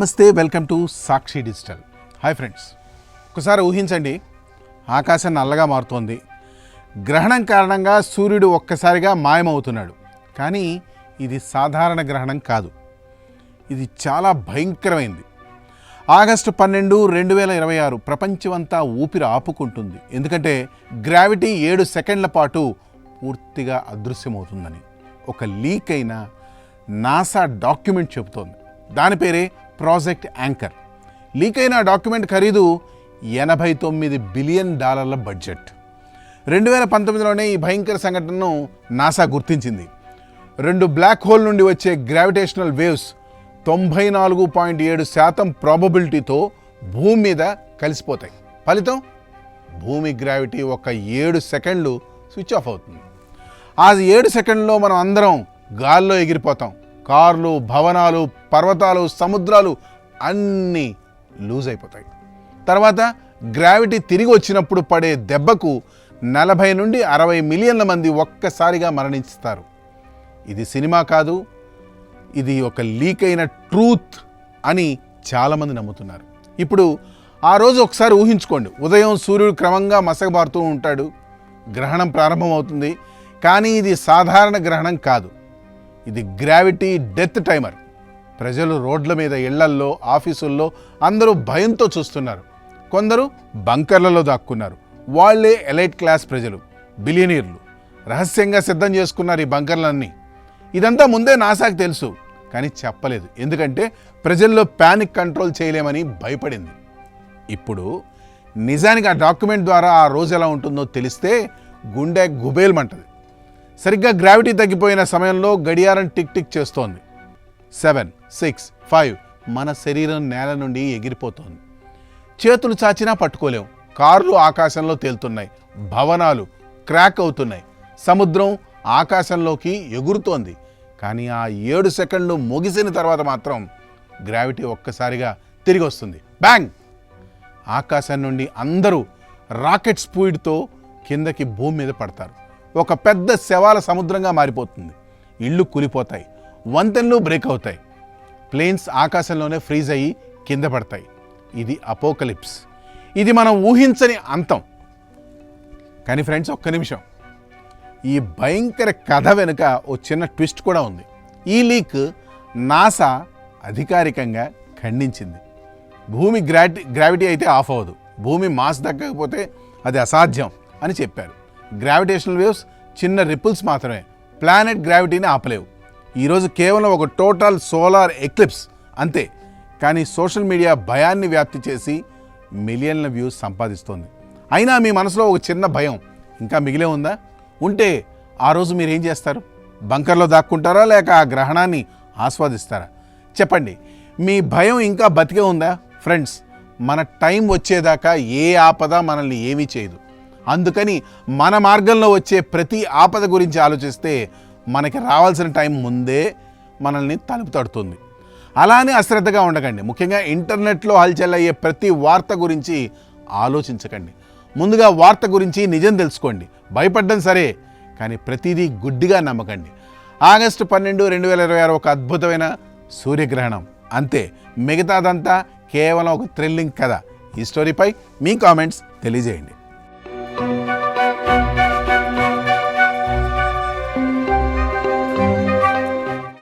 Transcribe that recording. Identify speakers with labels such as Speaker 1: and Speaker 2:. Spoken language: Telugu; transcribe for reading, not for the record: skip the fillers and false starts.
Speaker 1: నమస్తే, welcome to Sakshi digital. Hi friends, ఒకసారి ఊహించండి, ఆకాశం నల్లగా మారుతోంది. గ్రహణం కారణంగా సూర్యుడు ఒక్కసారిగా మాయమవుతున్నాడు. కానీ ఇది సాధారణ గ్రహణం కాదు, ఇది చాలా భయంకరమైంది. ఆగస్టు 12, 2026 ప్రపంచమంతా ఊపిరి ఆపుకుంటుంది. ఎందుకంటే గ్రావిటీ 7 సెకండ్ల పాటు పూర్తిగా అదృశ్యమవుతుందని ఒక లీక్ అయిన నాసా డాక్యుమెంట్ చెబుతోంది. దాని పేరే ప్రాజెక్ట్ యాంకర్. లీక్ అయిన డాక్యుమెంట్ ఖరీదు $89 బిలియన్ బడ్జెట్. 2019లోనే ఈ భయంకర సంఘటనను నాసా గుర్తించింది. 2 బ్లాక్ హోల్ నుండి వచ్చే గ్రావిటేషనల్ వేవ్స్ 94.7% ప్రాబబిలిటీతో భూమి మీద కలిసిపోతాయి. ఫలితం భూమి గ్రావిటీ ఒక 7 సెకండ్లు స్విచ్ ఆఫ్ అవుతుంది. ఆ 7 సెకండ్లో మనం అందరం గాల్లో ఎగిరిపోతాం. కార్లు, భవనాలు, పర్వతాలు, సముద్రాలు అన్నీ లూజ్ అయిపోతాయి. తర్వాత గ్రావిటీ తిరిగి వచ్చినప్పుడు పడే దెబ్బకు 40 నుండి 60 మిలియన్ల మంది ఒక్కసారిగా మరణిస్తారు. ఇది సినిమా కాదు, ఇది ఒక లీక్ అయిన ట్రూత్ అని చాలామంది నమ్ముతున్నారు. ఇప్పుడు ఆ రోజు ఒకసారి ఊహించుకోండి. ఉదయం సూర్యుడు క్రమంగా మసకబారుతూ ఉంటాడు, గ్రహణం ప్రారంభమవుతుంది. కానీ ఇది సాధారణ గ్రహణం కాదు, ఇది గ్రావిటీ డెత్ టైమర్. ప్రజలు రోడ్ల మీద, ఇళ్లల్లో, ఆఫీసుల్లో అందరూ భయంతో చూస్తున్నారు. కొందరు బంకర్లలో దాక్కున్నారు. వాళ్లే ఎలైట్ క్లాస్ ప్రజలు, బిలియనీర్లు. రహస్యంగా సిద్ధం చేసుకున్నారు ఈ బంకర్లన్నీ. ఇదంతా ముందే నాసాకు తెలుసు, కానీ చెప్పలేదు. ఎందుకంటే ప్రజల్లో ప్యానిక్ కంట్రోల్ చేయలేమని భయపడింది. ఇప్పుడు నిజానికి ఆ డాక్యుమెంట్ ద్వారా ఆ రోజు ఎలా ఉంటుందో తెలిస్తే గుండె గుబేల్మంటది. సరిగ్గా గ్రావిటీ తగ్గిపోయిన సమయంలో గడియారం టిక్ టిక్ చేస్తోంది. 7, 6, 5 మన శరీరం నేల నుండి ఎగిరిపోతోంది. చేతులు చాచినా పట్టుకోలేం. కార్లు ఆకాశంలో తేలుతున్నాయి, భవనాలు క్రాక్ అవుతున్నాయి, సముద్రం ఆకాశంలోకి ఎగురుతోంది. కానీ ఆ 7 సెకండ్లు ముగిసిన తర్వాత మాత్రం గ్రావిటీ ఒక్కసారిగా తిరిగి వస్తుంది. బ్యాంగ్! ఆకాశం నుండి అందరూ రాకెట్ స్పీడ్తో కిందకి భూమి మీద పడతారు. ఒక పెద్ద శవాల సముద్రంగా మారిపోతుంది. ఇళ్ళు కూలిపోతాయి, వంతెనలు బ్రేక్ అవుతాయి, ప్లేన్స్ ఆకాశంలోనే ఫ్రీజ్ అయ్యి కింద పడతాయి. ఇది అపోకలిప్స్. ఇది మనం ఊహించని అంతం. కానీ ఫ్రెండ్స్, ఒక్క నిమిషం, ఈ భయంకర కథ వెనుక ఓ చిన్న ట్విస్ట్ కూడా ఉంది. ఈ లీక్ నాసా అధికారికంగా ఖండించింది. భూమి గ్రావిటీ అయితే ఆఫ్ అవ్వదు, భూమి మాస్ తగ్గకపోతే అది అసాధ్యం అని చెప్పారు. గ్రావిటేషనల్ వేవ్స్ చిన్న రిపుల్స్ మాత్రమే, ప్లానెట్ గ్రావిటీని ఆపలేవు. ఈరోజు కేవలం ఒక టోటల్ సోలార్ ఎక్లిప్స్ అంతే. కానీ సోషల్ మీడియా భయాన్ని వ్యాప్తి చేసి మిలియన్ల వ్యూస్ సంపాదిస్తోంది. అయినా మీ మనసులో ఒక చిన్న భయం ఇంకా మిగిలే ఉందా? ఉంటే ఆ రోజు మీరు ఏం చేస్తారు? బంకర్లో దాక్కుంటారా, లేక ఆ గ్రహణాన్ని ఆస్వాదిస్తారా? చెప్పండి, మీ భయం ఇంకా బతికే ఉందా? ఫ్రెండ్స్, మన టైం వచ్చేదాకా ఏ ఆపద మనల్ని ఏమీ చేయదు. అందుకని మన మార్గంలో వచ్చే ప్రతి ఆపద గురించి ఆలోచిస్తే మనకి రావాల్సిన టైం ముందే మనల్ని తలుపు తడుతుంది. అలానే అశ్రద్ధగా ఉండకండి. ముఖ్యంగా ఇంటర్నెట్లో హల్చల్ అయ్యే ప్రతి వార్త గురించి ఆలోచించకండి. ముందుగా వార్త గురించి నిజం తెలుసుకోండి. భయపడ్డం సరే, కానీ ప్రతిదీ గుడ్డిగా నమ్మకండి. ఆగస్టు 12, 2026 ఒక అద్భుతమైన సూర్యగ్రహణం అంతే. మిగతాదంతా కేవలం ఒక థ్రిల్లింగ్ కథ. ఈ స్టోరీపై మీ కామెంట్స్ తెలియజేయండి.